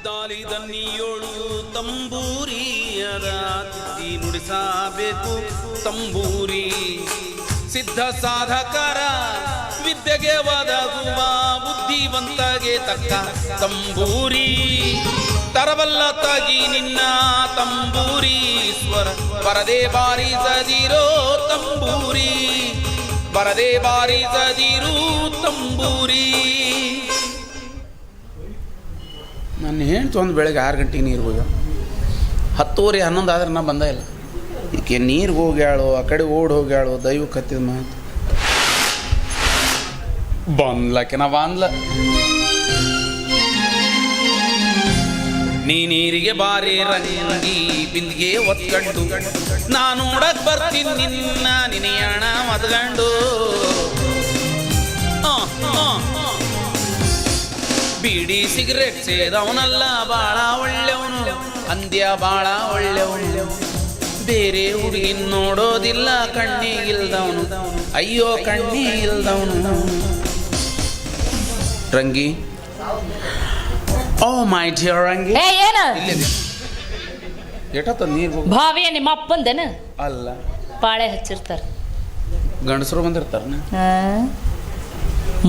ತಾಲಿ ದನ್ನಿಯೋಳು ತಂಬೂರಿಯದ ತಿದ್ದಿ ನುಡಿಸಬೇಕು ತಂಬೂರಿ ಸಿದ್ಧ ಸಾಧಕರ ವಿದ್ಯೆಗೆ ಒದಗುವ ಬುದ್ಧಿವಂತಗೆ ತಕ್ಕ ತಂಬೂರಿ ತರಬಲ್ಲ ತಗಿ ನಿನ್ನ ತಂಬೂರಿ ಸ್ವರ ಬರದೆ ಬಾರಿಸದಿರೋ ತಂಬೂರಿ ಬರದೆ ಬಾರಿಸದಿರು ತಂಬೂರಿ. ನನ್ನ ಹೆಂಡ್ತಿ ಒಂದು ಬೆಳಗ್ಗೆ 6 ಗಂಟೆಗೆ ನೀರು ಹೋಗ್ಯಾಳ, 10:30 11 ಆದ್ರೆ ನಾ ಬಂದ ಇಲ್ಲ. ಈಕೆ ನೀರಿಗೆ ಹೋಗ್ಯಾಳು, ಆ ಕಡೆ ಓಡಿ ಹೋಗ್ಯಾಳು. ದೈವಕ್ಕೆ ಹತ್ತಿದ ಮಾತು ಬಂದ್ಲಕ್ಕೆ ನಾ ಬಂದ್ಲ. ನೀ ನೀರಿಗೆ ಬಾರಿ ರಂಗಿ ಬಿಂದಿಗೆ ಒತ್ಕಂಡು ನಾ ನೋಡಕ್ ಬರ್ತೀನಿ ನಿನ್ನ ನಿನಿಯಣ ಮದ್ಗಂಡು. ಬೀಡಿ ಸಿಗರೇಟ್ ಸೇದವನಲ್ಲ ಬಾಳ ಒಳ್ಳೆವನು ಅಂದ್ಯ ಬಾಳ ಒಳ್ಳೆವನು. ಬೇರೆ ಹುಡುಗಿನ ನೋಡೋದಿಲ್ಲ ಕಣ್ಣಿಗಿಲ್ದವನು ಅಯ್ಯೋ ಕಣ್ಣಿಗಿಲ್ದವನು. ರಂಗಿ ಓ ಮೈ ಡಿಯರ್ ರಂಗಿ ಏನು ಎಷ್ಟೊತ್ತ ನೀರು ಭಾವಿ ನಿಮ್ಮ ಅಪ್ಪಂದೇನು ಅಲ್ಲ ಪಾಳೆ ಹಚ್ಚಿರ್ತಾರ. ಗಂಡಸರು ಬಂದಿರ್ತಾರ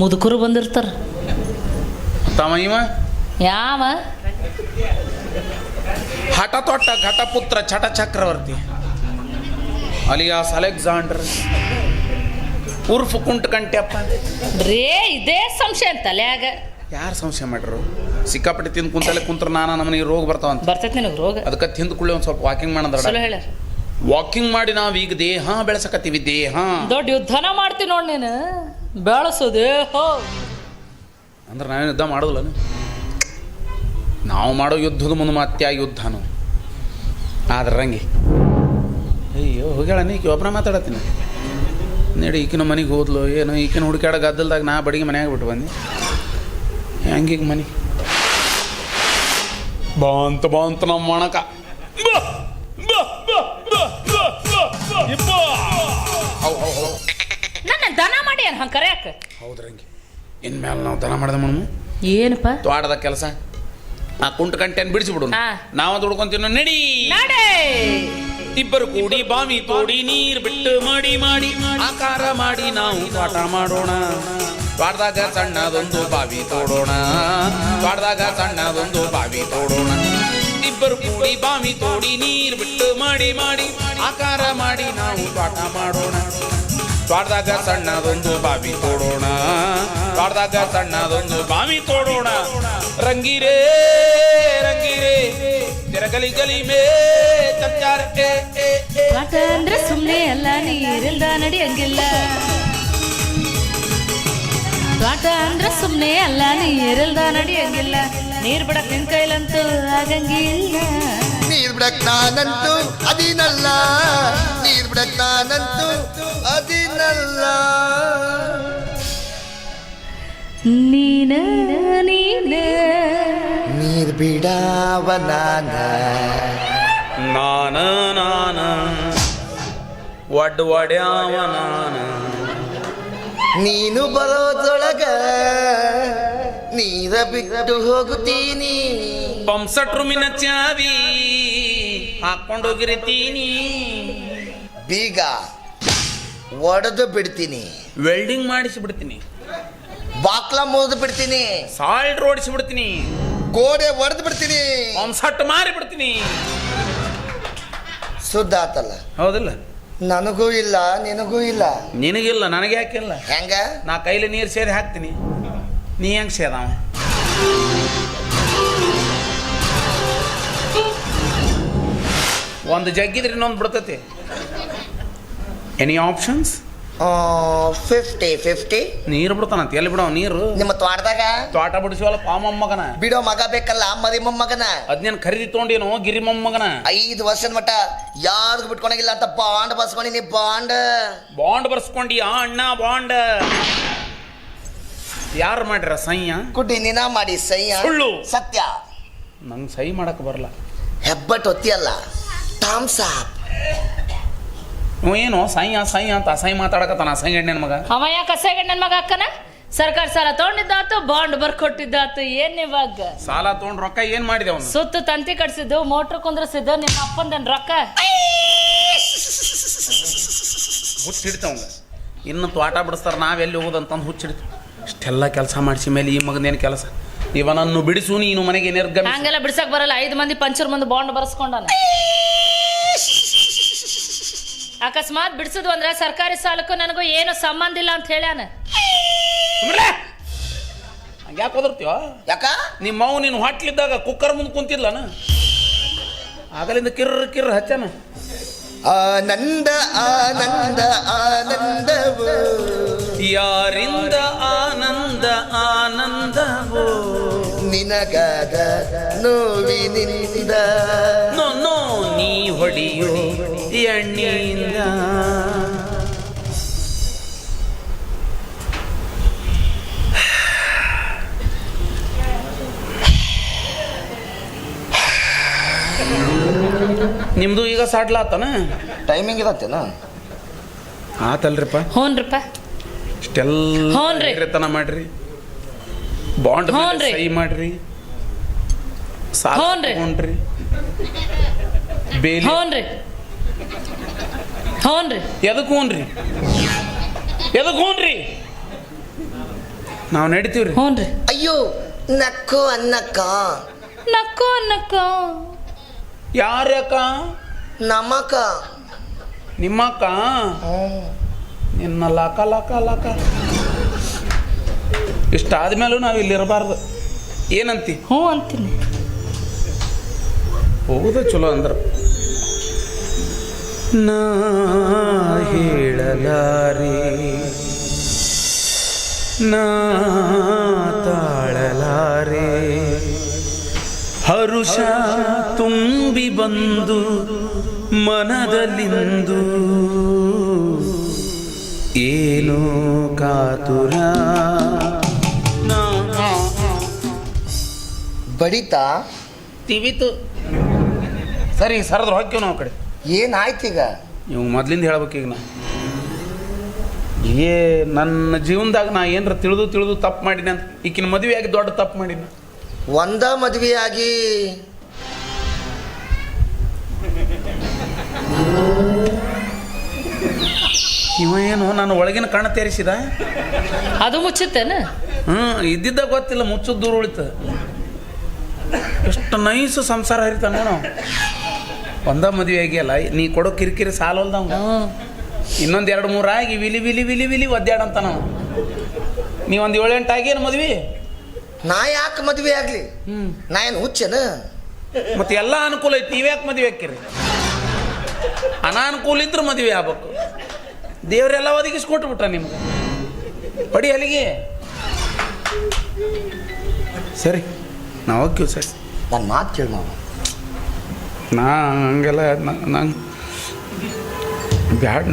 ಮುದುಕರು ಬಂದಿರ್ತಾರ. ತಮ್ಮ ಇವ ಯಾವ ಹಠ ತೊಟ್ಟ ಘಟಪುತ್ರ ಚಟ ಚಕ್ರವರ್ತಿ ಅಲಿಯಾಸ್ ಅಲೆಕ್ಸಾಂಡರ್ ಉರ್ಫ್ ಕುಂಟಕಂಟ್ಯಪ್ಪ. ರೇ ಇದೇ ಸಂಶಯ ತಲ್ಯಾಗ. ಯಾರು ಸಂಶಯ ಮಾಡ್ರು? ಸಿಕ್ಕಾಪಟ್ಟೆ ತಿಂದು ಕುಂತಲ್ಲೇ ಕುಂತ್ರ ನಮಗೆ ರೋಗ ಬರ್ತಾವಂತ. ಬರ್ತೈತಿ ನಿನಗೆ ರೋಗ? ಅದಕ್ಕೆ ತಿಂದು ಕುಳ್ಳಿ ಒಂದು ಸ್ವಲ್ಪ ವಾಕಿಂಗ್ ಮಾಡೋದ್ರ. ಹೇಳ್ಯಾರ ವಾಕಿಂಗ್ ಮಾಡಿ ನಾವು ಈಗ ದೇಹ ಬೆಳೆಸಕತ್ತೀವಿ. ದೇಹ ದೊಡ್ಡ ಯುದ್ಧನ ಮಾಡ್ತೀನಿ ನೋಡಿ ನೀನು. ಬೆಳೆಸು ದೇಹ ಅಂದ್ರೆ ನಾವೇನು ಯುದ್ಧ ಮಾಡೋದಿಲ್ಲ. ನಾವು ಮಾಡೋ ಯುದ್ಧದ ಮುಂದೆ ಮತ್ತೆ ಆ ಯುದ್ಧನು ಆದ್ರೆ ರಂಗಿ ಅಯ್ಯೋ ಹೋಗ್ಯಾಳ. ನೀಕಿ ಒಬ್ಬನ ಮಾತಾಡತ್ತೀನಿ ನಡಿ. ಈಕಿನ ಮನೆಗೆ ಹೋದ್ಲು ಏನು ಈಕಿನ ಹುಡುಕಾಡ ಗದ್ದಲ್ದಾಗ ನಾ ಬಡಿಗೆ ಮನ್ಯಾಗ ಬಿಟ್ಟು ಬಂದೆ. ಹೆಂಗೀಗ ಮನೆ ಬಾಂತ ನಮ್ಮ ಮಣಕ ನನ್ನ ದನ ಮಾಡಿ ಅನ್ ಹಂಗೆ ಕರೆಯಕ. ಹೌದ್ರಂಗಿ ಇನ್ಮೇಲೆ ನಾವು ದನ ಮಾಡ್ದೆ ಮಣ್ಣು ಏನಪ್ಪ ತೋಟದ ಕೆಲಸ ಆ ಕುಂಟ ಕಂಟೆನ್ ಬಿಡಿಸಿಬಿಡು. ನಾವು ದುಡ್ಕೊಂತೀವಿ ನಡಿ. ಇಬ್ಬರು ಕೂಡಿ ಬಾವಿ ತೋಡಿ ನೀರು ಬಿಟ್ಟು ಮಾಡಿ ಮಾಡಿ ಆಕಾರ ಮಾಡಿ ನಾವು ತೋಟ ಮಾಡೋಣ. ತೋಟದಾಗ ಸಣ್ಣದೊಂದು ಬಾವಿ ತೋಡೋಣ. ತೋಟದಾಗ ಸಣ್ಣದೊಂದು ಬಾವಿ ತೋಡೋಣ. ಇಬ್ಬರು ಕೂಡಿ ಬಾವಿ ತೋಡಿ ನೀರು ಬಿಟ್ಟು ಮಾಡಿ ಮಾಡಿ ಆಕಾರ ಮಾಡಿ ನಾವು ತೋಟ ಮಾಡೋಣ. ತೋಟದಾಗ ಸಣ್ಣದೊಂದು ಬಾವಿ ತೋಡೋಣ. ತೋಟದಾಗ ಸಣ್ಣದೊಂದು ಬಾವಿ ತೋಡೋಣ. ರಂಗಿರೇ ರಂಗಿರೇ ತೆರಗಲಿ ಗಲಿ ಮೇ ಚಚ್ಚಾರ ತೋಟ ಅಂದ್ರೆ ಸುಮ್ಮನೆ ಅಲ್ಲ, ನೀರಿಲ್ದ ನಡಿಯಂಗಿಲ್ಲ. ತೋಟ ಅಂದ್ರೆ ಸುಮ್ಮನೆ ಅಲ್ಲ, ನೀರಿಲ್ದ ನಡಿಯಂಗಿಲ್ಲ. ನೀರ್ ಬಿಡಕ್ ನಿನ್ ಕೈಲಂತೂ ಆಗಂಗಿಲ್ಲ. ನೀರ್ ಬಿಡಕ್ ನಾನಂತೂ ಅದಿನಲ್ಲ, ನೀರ್ ಬಿಡಕ್ ನಾನಂತೂ ಅದಿನಲ್ಲ. ನೀನ ನೀನ ನೀರ್ ಬಿಡಾವ ನಾನ ನಾನ ಒಡ್ಯಾವ ನಾನ. ನೀನು ಬರೋದೊಳಗ ನೀರ ಬಿಟ್ಟು ಹೋಗುತ್ತೀನಿ. ಪಂಪ್ಸೆಟ್ ರೂಮಿನ ಚಾವಿ ಹಾಕೊಂಡೋಗಿರ್ತೀನಿ. ಬೀಗ ಒಡೆದು ಬಿಡ್ತೀನಿ. ವೆಲ್ಡಿಂಗ್ ಮಾಡಿಸಿ ಬಿಡ್ತೀನಿ. ಬಾಕ್ಲ ಮುರಿದು ಬಿಡ್ತೀನಿ. ಸಾಲ್ಟ್ ರೋಡಿಸಿ ಬಿಡ್ತೀನಿ. ಗೋಡೆ ಒಡೆದು ಬಿಡ್ತೀನಿ. ಪಂಪ್ಸೆಟ್ ಮಾರಿ ಬಿಡ್ತೀನಿ. ಸುದ್ದ ಆತಲ್ಲ? ಹೌದಿಲ್ಲ? ನನಗೂ ಇಲ್ಲ ನಿನಗೂ ಇಲ್ಲ. ನಿನಗಿಲ್ಲ ನನಗೆ ಯಾಕಿಲ್ಲ? ಹೆಂಗ? ನಾ ಕೈಲಿ ನೀರು ಸೇರಿ ಹಾಕ್ತೀನಿ, ನೀ ಹೆಂಗೆ ಸೇದಾವ? ಒಂದು ಜಗ್ಗಿದ್ರೆ ಇನ್ನೊಂದು ಬಿಡ್ತೈತಿ. Any options? 50-50 ನೀರು ಬಿಡ್ತಾನಂತ. ಎಲ್ಲಿ ಬಿಡವ ನೀರು? ನಿಮ್ಮ ತೋಟದಾಗ ತೋಟ ಬಿಡಿಸುವಲ್ಲ ಮೊಮ್ಮಗನ. ಬಿಡೋ ಮಗ ಬೇಕಲ್ಲ, ಮರಿ ಮೊಮ್ಮಗನ. ಅದ್ನೇನು ಖರೀದಿ ತೊಗೊಂಡೇನೋ ಗಿರಿ ಮೊಮ್ಮಗನ. 5 ವರ್ಷದ ಮಟ್ಟ ಯಾರಿಗೂ ಬಿಟ್ಕೊಳಂಗಿಲ್ಲ ಅಂತ ಬಾಂಡ್ ಬರ್ಸ್ಕೊಂಡಿನಿ. ಬಾಂಡ್ ಬರ್ಸ್ಕೊಂಡಿ ಅಣ್ಣ ಬಾಂಡ್. ಯಾರು ಮಾಡ್ರ ಸಹ್ಯ? ಕುಡ್ಡಿ ನಿನ ಮಾಡಿ ಸಹ್ಯ. ಸುಳ್ಳು ಸತ್ಯ. ನಂಗೆ ಸಹಿ ಮಾಡಕ್ ಬರಲ್ಲ. ಹೆಬ್ಬಟ್ ಒತ್ತಿಯಲ್ಲ ಥಮ್ಸ್ ಅಪ್. ಏನೋ ಸಹಿ ಅಂತ ಅಸಹ್ಯ ಮಾತಾಡಕತ್ತಾನ. ಅಸಹ್ಯ ಗಣ್ಯನ ಮಗ ಅವ ಯಾಕೆ ಅಸಹ್ಯ ಗಣ್ಯನ ಮಗ ಅಕ್ಕನ? ಸರ್ಕಾರ ಸಾಲ ತಗೊಂಡಿದ್ದಾತು ಬಾಂಡ್ ಬರ್ಕೊಟ್ಟಿದ್ದಾತು ಏನ್ ಇವಾಗ ಸಾಲ ತಗೊಂಡ್ ರೊಕ್ಕ ಏನ್ ಮಾಡಿದೆ ಅವನು? ಸುತ್ತು ತಂತಿ ಕಟ್ಸಿದ್ದು ಮೋಟ್ರ್ ಕುಂದ್ರಸಿದ್ದು ನಿಮ್ಮ ಅಪ್ಪಂದನ್ ರೊಕ್ಕ ಹುಚ್ಚಿಡ್ತಾವಂಗ ಇನ್ನು ತೋಟ ಬಿಡಿಸ್ತಾರ ನಾವೆಲ್ಲಿ ಹೋಗೋದಂತಂದು ಹುಚ್ಚಿಡ್ತು. ಇಷ್ಟೆಲ್ಲ ಕೆಲಸ ಮಾಡಿಸಿ ಮೇಲೆ ಈ ಮಗನೇನು ಕೆಲಸ? ಇವನನ್ನು ಬಿಡಿಸು, ನೀನು ಮನೆಗೆ ನಿರ್ಗಮ. ಹಂಗೆಲ್ಲ ಬಿಡ್ಸಕ್ ಬರಲ್ಲ. 5 ಮಂದಿ ಪಂಚರ್ ಮುಂದೆ ಬಾಂಡ್ ಬರ್ಸ್ಕೊಂಡಾನ. ಅಕಸ್ಮಾತ್ ಬಿಡಿಸಿದ್ವು ಅಂದ್ರೆ ಸರ್ಕಾರಿ ಸಾಲಕ್ಕೂ ನನಗೂ ಏನು ಸಂಬಂಧ ಇಲ್ಲ ಅಂತ ಹೇಳ್ಯಾನ. ಯಾಕೆ ಹೋದಿರ್ತೀವ? ಯಾಕ ನಿಮ್ಮ ಮಾವು ನೀನು ಹೊಟ್ಲಿದ್ದಾಗ ಕುಕ್ಕರ್ ಮುಂದೆ ಕುಂತಿದ್ಲನ, ಆಗಲಿಂದ ಕಿರ್ರ ಹಚ್ಚನ. ಆನಂದ ಆನಂದ ಆನಂದವು ಯಾರಿಂದ ಆನಂದ ಆನಂದವೋ ನಿನಗಾದ ನೋವಿನಿಂದ ನೋ ನೀ ಹೊಡಿಯೋ ಎಣ್ಣಿಯಿಂದ. ನಿಮ್ದು ಈಗ ಸಾಡ್ಲಾತನ? ಟೈಮಿಂಗ್ ಇರತ್ತೇನ? ಆತಲ್ರಿಪ್ಪ. ಹ್ಞೂನ್ರಿಪ್ಪ. ಇಷ್ಟೆಲ್ಲ ಮಾಡ್ರಿ, ಬಾಂಡ್ ಸಹಿ ಮಾಡ್ರಿ, ಸಾಲ ತಗೊಂಡ್ರಿ, ಬೇಲಿ ಎದಕ್ಕೆ ಹೂನ್ರಿ ನಾವು ನಡಿತೀವ್ರಿ. ಹ್ಞೂನ್ರಿ. ಅಯ್ಯೋ ನಕ್ಕು ಅನ್ನಕ್ಕ ಯಾರಕ್ಕ? ನಮಕ ನಿಮ್ಮಕ್ಕ. ನಿನ್ನ ಲಾಕ ಇಷ್ಟಾದ್ಮೇಲೂ ನಾವು ಇಲ್ಲಿರಬಾರ್ದು. ಏನಂತಿ? ಹ್ಞೂ ಅಂತೀನಿ. ಹೋಗುದ ಚಲೋ ಅಂದ್ರ ನಾ ಹೇಳಲಾರೆ, ನಾ ತಾಳಲಾರೆ, ಹರುಷ ತುಂಬಿ ಬಂದು ಮನದಲ್ಲಿಂದು ಏನೋ ಕಾತುರ. ಬಡಿತಾ ತಿವಿತು. ಸರಿ ಸರದ್ರ ಹೊಕ್ಕಿವ್ ನಾವು ಕಡೆ. ಏನಾಯ್ತೀಗ? ಇವ್ ಮೊದ್ಲಿಂದ ಹೇಳ್ಬೇಕೀಗ ನಾ ನನ್ನ ಜೀವನದಾಗ ನಾ ಏನ್ರ ತಿಳಿದು ತಪ್ಪು ಮಾಡಿನಿ ಅಂತ. ಈಕಿನ ಮದುವೆ ಆಗಿ ದೊಡ್ಡ ತಪ್ಪು ಮಾಡಿನಿ. ಒಂದ ಮದುವೆ ಆಗಿ ಇವ ಏನು ನನ್ನ ಒಳಗಿನ ಕಣ್ಣ ತೆರೆಸಿದ? ಅದು ಮುಚ್ಚುತ್ತೇನ? ಇದ್ದಿದ್ದ ಗೊತ್ತಿಲ್ಲ, ಮುಚ್ಚದ್ ದೂರ ಉಳಿತ. ಎಷ್ಟು ನೈಸ್ ಸಂಸಾರ ಹರಿತಾನ ನಾವು. ಒಂದ ಮದುವೆ ಆಗಿಯಲ್ಲ, ನೀ ಕೊಡೋ ಕಿರಿಕಿರಿ ಸಾಲಲ್ದವ. ಇನ್ನೊಂದು 2-3 ಆಗಿ ವಿಲಿ ಒದ್ದಾಡಂತ ನಾವು. ನೀ ಒಂದು 7-8 ಆಗೇನು ಮದ್ವಿ? ನಾ ಯಾಕೆ ಮದುವೆ ಆಗ್ಲಿ? ನಾ ಏನು ಹುಚ್ಚನ? ಮತ್ತೆ ಎಲ್ಲ ಅನುಕೂಲ ಐತಿ, ನೀವ್ಯಾಕೆ ಮದುವೆ ಹಾಕಿರಿ? ಅನಾನುಕೂಲ ಇದ್ರೆ ಮದುವೆ ಆಗ್ಬೇಕು. ದೇವರೆಲ್ಲ ಒದಗಿಸ್ಕೊಟ್ಬಿಟ್ಟ ನಿಮ್ಗೆ. ಪಡಿ ಅಲ್ಲಿಗೆ. ಸರಿ ನಾವು ಹೋಗ್ತೀವಿ. ಸರಿ ನನ್ನ ಮಾತು ಕೇಳಿ ಮಾವ. ನಾ ಹಂಗೆಲ್ಲ ನಂಗೆ ಬ್ಯಾಡ.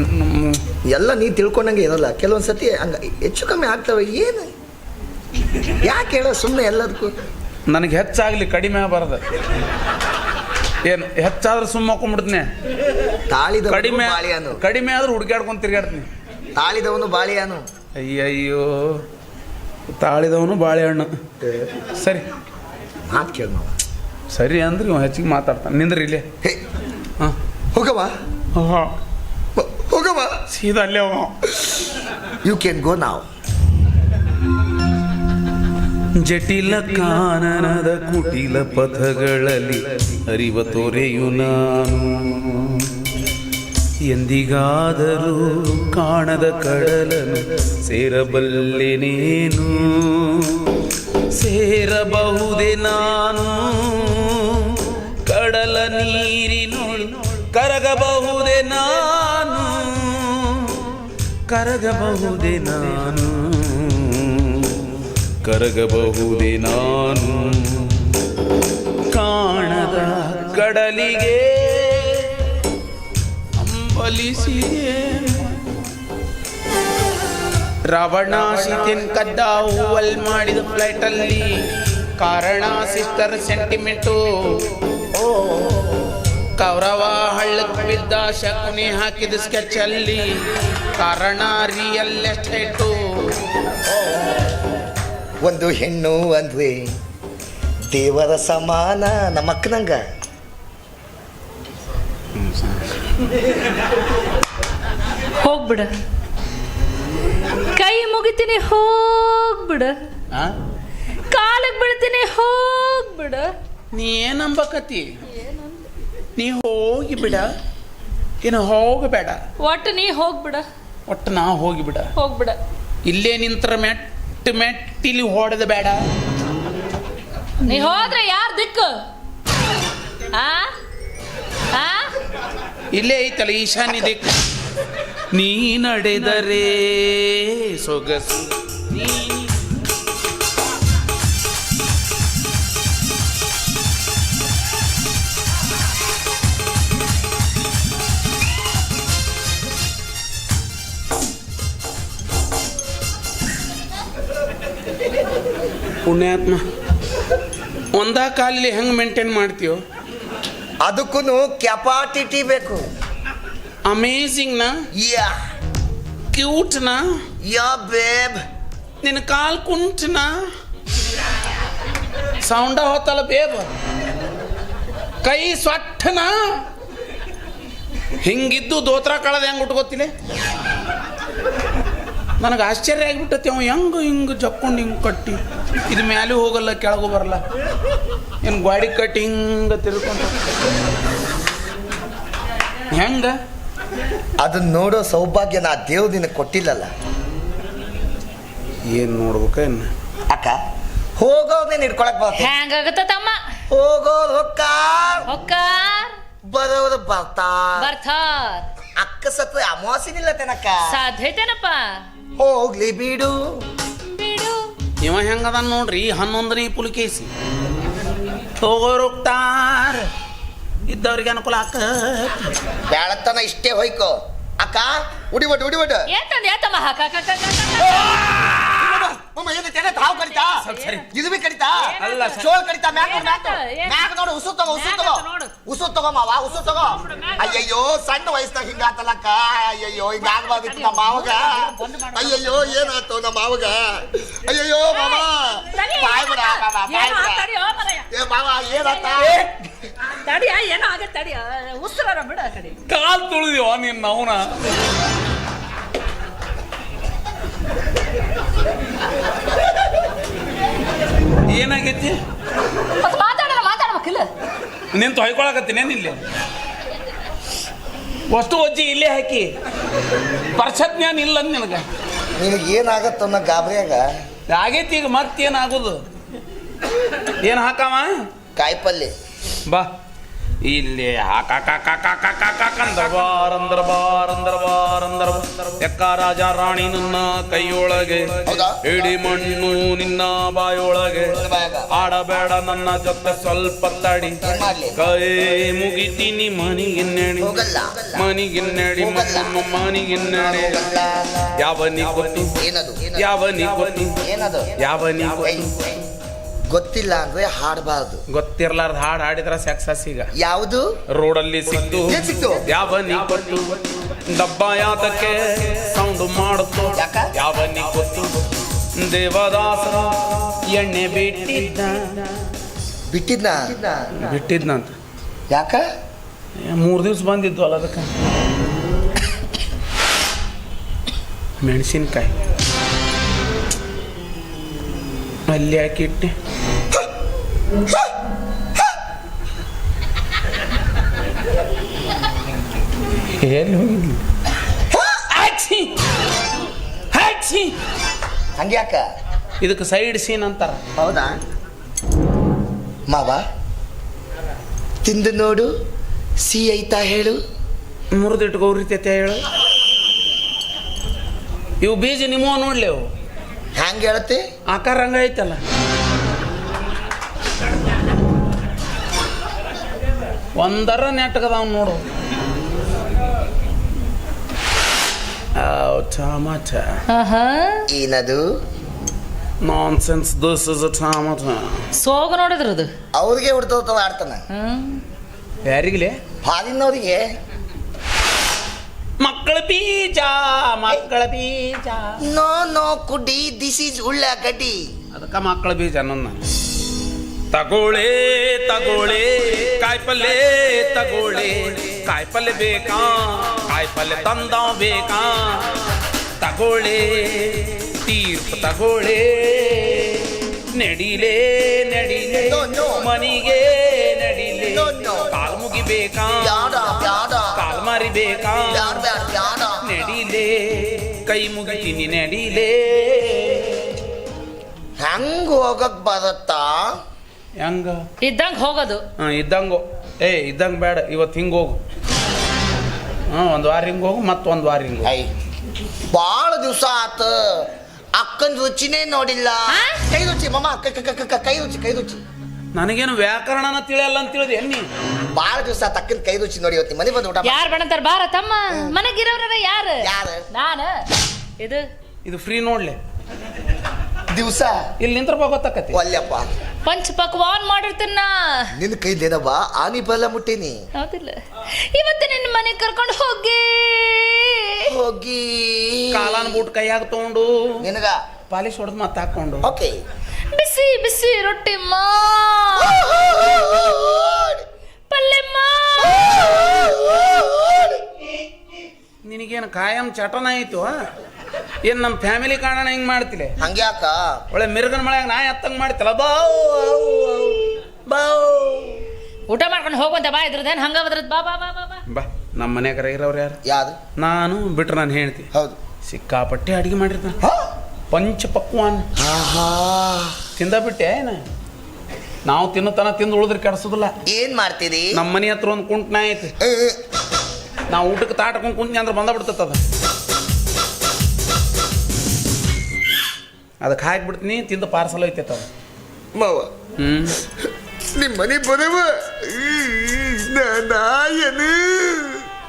ಎಲ್ಲ ನೀ ತಿಳ್ಕೊಂಡಂಗೆ ಇರಲ್ಲ. ಕೆಲವೊಂದು ಸತಿ ಹಂಗೆ ಹೆಚ್ಚು ಕಮ್ಮಿ ಆಗ್ತವೆ. ಏನು ಯಾಕೆ ಹೇಳೋ ಸುಮ್ಮನೆ ಎಲ್ಲದಕ್ಕೂ? ನನಗೆ ಹೆಚ್ಚಾಗಲಿ, ಕಡಿಮೆ ಆಗಬಾರ್ದು. ಏನು ಹೆಚ್ಚಾದ್ರೆ ಸುಮ್ಮ ಹಾಕೊಂಡ್ಬಿಡ್ತೀನಿ. ಕಡಿಮೆ ಆದ್ರೆ ಹುಡುಗಾಡ್ಕೊಂಡು ತಿರ್ಗಾಡ್ತೀನಿ. ತಾಳಿದವನು ಬಾಳೆಹಣ್ಣು. ಅಯ್ಯಯ್ಯೋ, ತಾಳಿದವನು ಬಾಳೆಹಣ್ಣು. ಸರಿ ಮಾತು ಕೇಳಿ ಮಾವ. ಸರಿ ಅಂದ್ರೆ ಇವ ಹೆಚ್ಚಿಗೆ ಮಾತಾಡ್ತಾನೆ. ನಿಂದ್ರಿ ಇಲ್ಲೇ. ಹಾಂ ಹೋಗವ ಹೋಗವ, ಸೀದಾ ಅಲ್ಲೇ ಹೋಗ. ಯು ಕ್ಯಾನ್ ಗೋ ನಾವ್. ಜಟಿಲ ಕಾನನದ ಕುಟಿಲ ಪಥಗಳಲ್ಲಿ ಅರಿವ ತೊರೆಯು ನಾನು. ಎಂದಿಗಾದರೂ ಕಾಣದ ಕಡಲನು ಸೇರಬಲ್ಲೆನೇನು? ಸೇರಬಹುದೇ ನಾನು ಕಡಲ ನೀರಿನೊಳು? ಕರಗಬಹುದೇ ನಾನು? ಕರಗಬಹುದೇ ನಾನು? ಕರಗಬಹುದೇ ನಾನು? ಕಾಣದ ಕಡಲಿಗೆ ಅಂಬಲಿಸಿದೆ ರಾವಣ ಸೀತೆನ್ ಕದ್ದ ಹೂವಲ್ ಮಾಡಿದ ಫ್ಲೈಟಲ್ಲಿ. ಕಾರಣ ಸಿಸ್ಟರ್ ಸೆಂಟಿಮೆಂಟು. ಕೌರವ ಹಳ್ಳಕ್ಕೆ ಬಿದ್ದ ಶಕುನಿ ಹಾಕಿದ ಸ್ಕೆಚ್ ಅಲ್ಲಿ. ಕಾರಣ ರಿಯಲ್ ಎಸ್ಟೇಟು. ಒಂದು ಹೆಣ್ಣು ಅಂದ್ರೆ ದೇವರ ಸಮಾನ ನಮ್ಮ ಅಕ್ಕನಂಗ. ಹೋಗ್ಬಿಡ, ಕೈ ಮುಗಿತೀನಿ ಹೋಗ್ಬಿಡ, ಕಾಲಿಗೆ ಬೀಳ್ತೀನಿ ಹೋಗ್ಬಿಡ. ನೀ ಏನಂಬಕತಿ? ನೀ ಹೋಗಿ ಬಿಡ, ಇನ್ನು ಹೋಗಬೇಡ. ಒಟ್ಟು ನೀ ಹೋಗ್ಬಿಡ, ಒಟ್ಟು ನಾ ಹೋಗಿಬಿಡ. ಹೋಗ್ಬಿಡ. ಇಲ್ಲೇ ನಿಂತರ ಮೆಟ್ಟಿಲಿ ಹೊಡೆದ ಬೇಡ. ನೀ ಹೋದ್ರೆ ಯಾರ ದಿಕ್ಕು? ಇಲ್ಲೇ ಐತಲ್ಲ ಈಶಾನ್ಯ ದಿಕ್ಕು. ನೀ ನಡೆದರೆ ಸೊಗಸು ನೀ. ಪುಣ್ಯಾತ್ಮ, ಒಂದಾ ಕಾಲಲ್ಲಿ ಹೆಂಗೆ ಮೇಂಟೈನ್ ಮಾಡ್ತೀಯೋ? ಅದಕ್ಕೂ ಕೆಪಾಸಿಟಿ ಬೇಕು. ಅಮೇಝಿಂಗ್ ನಾ, ಯಾ ಕ್ಯೂಟ್ ನಾ, ಯಾ ಬೇಬ್. ನಿನ್ನ ಕಾಲ್ ಕುಂಟನಾ, ಸೌಂಡ ಹೋತಲ್ಲ ಬೇಬ, ಕೈ ಸ್ವಟ್ಟನಾ, ಹಿಂಗಿದ್ದು ದೋತ್ರ ಕಳದ ಹೆಂಗೆ ಉಟ್ಕೋತಿಲ್ಲ? ನನಗೆ ಆಶ್ಚರ್ಯ ಆಗಿಬಿಟ್ಟತಿ. ಅವ ಹಿಂಗೆ ಜಕ್ಕೊಂಡು ಹಿಂಗೆ ಕಟ್ಟಿ, ಇದು ಮ್ಯಾಲೂ ಹೋಗಲ್ಲ ಕೆಳಗೂ ಬರಲ್ಲ, ಏನು ಗಾಡಿ ಕಟ್ಟಿ ಹಿಂಗೆ ತಿರ್ಕೊಂಡ ಹೆಂಗ? ಅದನ್ನ ನೋಡೋ ಸೌಭಾಗ್ಯ ನಾ ದೇವ್ ದಿನ ಕೊಟ್ಟಿಲ್ಲಲ್ಲ. ಏನು ನೋಡ್ಬೇಕೇನು ಅಕ್ಕ? ಹೋಗೋದೇನು ಹಿಡ್ಕೊಳಕ್ ಬರ್ತದೆ? ಹೆಂಗಾಗತ್ತ ತಮ್ಮ? ಹೋಗೋದು ಹೊಕ್ಕಾರ್, ಹೊಕ್ಕಾರ್, ಬರೋದು ಬರ್ತಾರ್. ಬರ್ತಾರ್. ಅಕ್ಕ ಸತ್ತು ಅಮಾವಾಸಿನಿಲ್ಲ ತೆನಕ್ಕ. ಸಾಧ್ಯ ಐತೇನಪ್ಪ? ಹೋಗ್ಲಿ ಬಿಡು ಬಿಡು. ಇವ ಹೆಂಗದ ನೋಡ್ರಿ, 11ನೇ ಪುಲಿಕೇಸಿ. ಹೋಗೋರು ಹೋಗ್ತಾರ, ಇದ್ದವ್ರಿಗೆ ಅನುಕೂಲ ಆಕ. ಬ್ಯಾಳತನ ಇಷ್ಟೇ ಹೋಯ್ಕೋ ಅಕ್ಕ. ಉಡಿಬಟ್ಟು ಉಡಿಬಟ್ಟು. ಏತಂದ ಏತಮ್ಮ? ಹಾವು ಕಡಿತಾ, ಇದು ಬಿ ಕಡಿತಾ, ಅಲ್ಲ ಚೋಳ್ ಕಡಿತಾ, ಮ್ಯಾಗ ನೋಡು. ಉಸು ತಗೋ, ಉಸು ತಗೋ, ಉಸು ತಗೋ ಮಾವ, ಉಸು ತಗೋ. ಅಯ್ಯಯ್ಯೋ, ಸಣ್ಣ ವಯಸ್ಸಾಗ ಹಿಂಗಾತಲ್ಲಕ್ಕ. ಅಯ್ಯಯ್ಯೋ, ಹಿಂಗಾಗ್ಬಾರ್ದಿತ್ತು ನಮ್ಮ ಮಾವಗ. ಅಯ್ಯಯ್ಯೋ, ಏನಾಯ್ತು ನಮ್ಮ ಮಾವಗ? ಅಯ್ಯಯ್ಯೋ ಮಾವ, ಬಾಯ್ ಬಿಡ ಬಾಯ್ ಬಿಡ. ಏ ಮಾವ, ಏನಾತ? ತಡಿಯ, ಏನೋ ಆಗತ್ತೆ ತಡಿಯ, ಉಸ್ರಾರ ಬಿಡ ಕಡೆ. ಕಾಲ್ ತುಳಿದಿವ ನೀನ್ ಅವನ. ಏನಾಗೈತಿ? ಮಾತಾಡ್ಬೇಕಿಲ್ಲ? ನಿಂತು ಹೊಯ್ಕೊಳಕತ್ತೀನಿ ಇಲ್ಲಿ. ವಸ್ತು ಒಜ್ಜಿ ಇಲ್ಲೇ ಹಾಕಿ ಪರ್ಸಜ್ಞಾನ ಇಲ್ಲ ನಿನಗೆ. ನಿನಗೆ ಏನಾಗತ್ತ ಅನ್ನೋ ಗಾಬರಿಯಾಗ ಆಗೈತಿ. ಈಗ ಮತ್ತೇನಾಗೋದು? ಏನು ಹಾಕವ? ಕಾಯಿಪಲ್ಲೆ ಬಾ ಇಲ್ಲಿ ಎಕ್ಕ ರಾಜ ರಾಣಿ ನನ್ನ ಕೈಯೊಳಗೆ, ಇಡಿ ಮಣ್ಣು ನಿನ್ನ ಬಾಯೊಳಗೆ, ಆಡಬೇಡ ನನ್ನ ಜೊತೆ ಸ್ವಲ್ಪ ತಡಿ, ಕೈ ಮುಗಿತೀನಿ ಮನಿಗಿನ್ನಡಿ, ಮನಿಗಿನ್ನಡಿ, ಮನಿಗಿನ್ನಡಿ. ಯಾವನಿ ಗೊತ್ತು, ಯಾವನಿ ಗೊತ್ತು, ಯಾವನಿ ಗೊತ್ತು. ಗೊತ್ತಿಲ್ಲ ಅಂದ್ರೆ ಹಾಡಬಾರ್ದು. ಗೊತ್ತಿರ್ಲಾರ್ದ ಹಾಡು ಹಾಡಿದ್ರ ಸಕ್ಸಸ್. ಈಗ ಯಾವುದು ರೋಡಲ್ಲಿ ಸಿಕ್ತು, ಯಾವನಿ ಗೊತ್ತು, ಡಬ್ಬ ಯಾತಕ್ಕೆ ಸೌಂಡ್ ಮಾಡುತ್ತೋ, ಯಾವನಿ ಗೊತ್ತು. ದೇವದಾಸ ಎಣ್ಣೆ ಬಿಟ್ಟಿದ್ದ ಬಿಟ್ಟಿದ್ನಂತ. ಯಾಕ? 3 ದಿವ್ಸ ಬಂದಿದ್ದು ಅಲ್ಲ, ಅದಕ್ಕೆ ಮೆಣಸಿನ್ಕಾಯಿ ಅಲ್ಲಿ ಹಾಕಿಟ್ಟೆ. ಎಲ್ಲಿ ಹೋಗಿದ್ಲಿ? ಹಂಗ್ಯಾಕ? ಇದಕ್ಕೆ ಸೈಡ್ ಸೀನ್ ಅಂತಾರ. ಹೌದಾ ಮಾವ? ತಿಂದು ನೋಡು, ಸಿ ಐತಾ ಹೇಳು. ಮುರಿದಿಟ್ಕೋರಿತೈತೆ ಹೇಳು. ಇವು ಬೀಜ ನಿಮ್ಮವ ನೋಡ್ಲಿ, ಅವು ಹ್ಯಾಂಗ ಹೇಳತ್ತೆ? ಆಕಾರ ಹಂಗ ಐತಲ್ಲ. ಒಂದರ ನೆಟ್ಗದಾವ್ ನೋಡು. ಏನದು? Nonsense. This is a tomato. ಸೋಗ ನೋಡಿದ್ರದು ಅವ್ರಿಗೆ ಹುಡ್ತೋತಾವ ಆಡ್ತಾನ. ಯಾರಿಗಲೇ? ಹಾಲಿನವ್ರಿಗೆ. ಮಕ್ಕಳ ಬೀಜ, ಮಕ್ಕಳ ಬೀಜ. ನೋ ನೋ ಕುಡಿ, ದಿಸ್ ಈಸ್ ಉಳ್ಳಾಗಡ್ಡಿ. ಅದಕ್ಕೆ ಮಕ್ಕಳ ಬೀಜ ಅನ್ನೋದು ನಾನು. ತಗೋಳೆ ತಗೋಳೆ ಕಾಯಿಪಲ್ಲೆ ತಗೋಳೆ, ಕಾಯಿಪಲ್ಲೆ ಬೇಕಾ ಕಾಯಿಪಲ್ಲೆ ತಂದ ಬೇಕಾ, ತಗೋಳೆ ತೀರ್ಪು ತಗೋಳೆ, ನಡಿಲೇ ನಡಿಲೇ ಮನಿಗೆ ನಡಿಲೇ, ಕಾಲ್ ಮುಗಿಬೇಕಾ ಕಾಲ್ ಮಾರಿಬೇಕಾ, ನಡಿಲೇ ಕೈ ಮುಗಿತೀನಿ ನಡಿಲೇ. ಹೆಂಗ್ ಹೋಗಕ್ ಬರತ್ತಾ? ಹೆಂಗ ಇದ್ದಂಗ ಹೋಗೋದು. ಇದ್ದಂಗೋ ಇದ್ದಂಗ ಬೇಡ, ಇವತ್ತು ಹಿಂಗೆ ಹೋಗು. ಒಂದು ವಾರ ಹಿಂಗೆ ಹೋಗು, ಮತ್ತೊಂದು ವಾರ ಹಿಂಗೆ ಹೋಗು. ಭಾಳ ದಿವಸ ಆತ, ಅಕ್ಕನ ರುಚಿನೇ ನೋಡಿಲ್ಲ. ಕೈ ರುಚಿ ಮಮ್ಮ, ಕೈ ರುಚಿ ಕೈ ರುಚಿ. ನನಗೇನು ವ್ಯಾಕರಣನ ತಿಳಿಯಲ್ಲ ಅಂತ ತಿಳಿದೆ ಎನ್ನಿ. ಭಾಳ ದಿವಸ ಆತ ಅಕ್ಕನ ಕೈ ರುಚಿ ನೋಡಿ. ಇವತ್ತು ಮನೆ ಬಂದು ಊಟ ಯಾರು ಬಣಂತಾರ ಬಾರ ತಮ್ಮ, ಮನಗಿರೋರ ಯಾರು? ಯಾರು? ನಾನು. ಇದು ಫ್ರೀ ನೋಡ್ಲೆ ದಿವಸ ಇಲ್ಲಿ ನಿಂತ್ರ ಗೊತ್ತಾಕತಿ. ಒಲ್ಲೆಪ್ಪ ಪಂಚ ಪಕ್ವಾನ್ ಮಾಡಿರ್ತೀನ. ನಿನ್ನ ಕೈಲೇನವ್ವ ಆನಿ ಬಲ್ಲ ಮುಟ್ಟೇನಿ. ಹೌದಿಲ್ಲ, ಇವತ್ತು ನಿನ್ನ ಮನೆ ಕರ್ಕೊಂಡು ಹೋಗಿ ಹೋಗಿ ಕಾಲಾನ್ ಬೂಟ್ ಕೈಯಾಗ ತಗೊಂಡು ನಿನಗ ಪಾಲಿಶ್ ಹೊಡೆದು ಮತ್ತೆ ಹಾಕೊಂಡು ಓಕೆ ಬಿಸಿ ಬಿಸಿ ರೊಟ್ಟಿ ಮಾ ಪಲ್ಲೆ ಮಾ. ನಿನಗೇನು ಕಾಯಂ ಚಟನ ಆಯ್ತು? ಏನು ನಮ್ಮ ಫ್ಯಾಮಿಲಿ ಕಾರಣ ಹಿಂಗೆ ಮಾಡ್ತಿಲೆ? ಹಂಗ್ಯಾಕ ಒಳ್ಳೆ ಮಿರ್ಗನ ಮಳೆಯಾಗ ನಾ ಎತ್ತಂಗೆ ಮಾಡ್ತಿಲ್ಲ. ಬಾವು ಬಾವು ಊಟ ಮಾಡ್ಕೊಂಡು ಹೋಗುವಂತ ಬಾ. ಇದ್ರದೇನು ಹಂಗ ಬದ್ರದ್ ಬಾ ಬಾ ಬಾ ಬಾ ಬಾ. ಬಾ. ನಮ್ಮ ಮನ್ಯಾಗ ಇರೋರು ಯಾರು? ಯಾವ್ದು? ನಾನು ಬಿಟ್ರೆ ನಾನು ಹೇಳ್ತಿ. ಹೌದು, ಸಿಕ್ಕಾಪಟ್ಟೆ ಅಡಿಗೆ ಮಾಡಿರ್ತಾನೆ. ಪಂಚ ಪಕ್ವಾನ್ ತಿಂದ ಬಿಟ್ಟೆ ಏನ? ನಾವು ತಿನ್ನತನ ತಿಂದು ಉಳಿದ್ರೆ ಕೆಡ್ಸೋದಿಲ್ಲ. ಏನ್ ಮಾಡ್ತೀರಿ? ನಮ್ಮ ಮನೆ ಹತ್ರ ಒಂದು ಕುಂಟ್ ನಾಯಿ ಐತಿ. ನಾವು ಊಟಕ್ಕೆ ತಾಟಕೊಂಡು ಕುಂತ್ನಿ ಅಂದ್ರೆ ಬಂದ ಬಿಡ್ತದ. ಅದಕ್ಕೆ ಹಾಕ್ಬಿಡ್ತೀನಿ, ತಿಂದು ಪಾರ್ಸಲ್ ಐತೈತ ಅದು. ಮಾವ ನಿಮ್ಮ ಮನೆ ಬರವ ನಾಯನು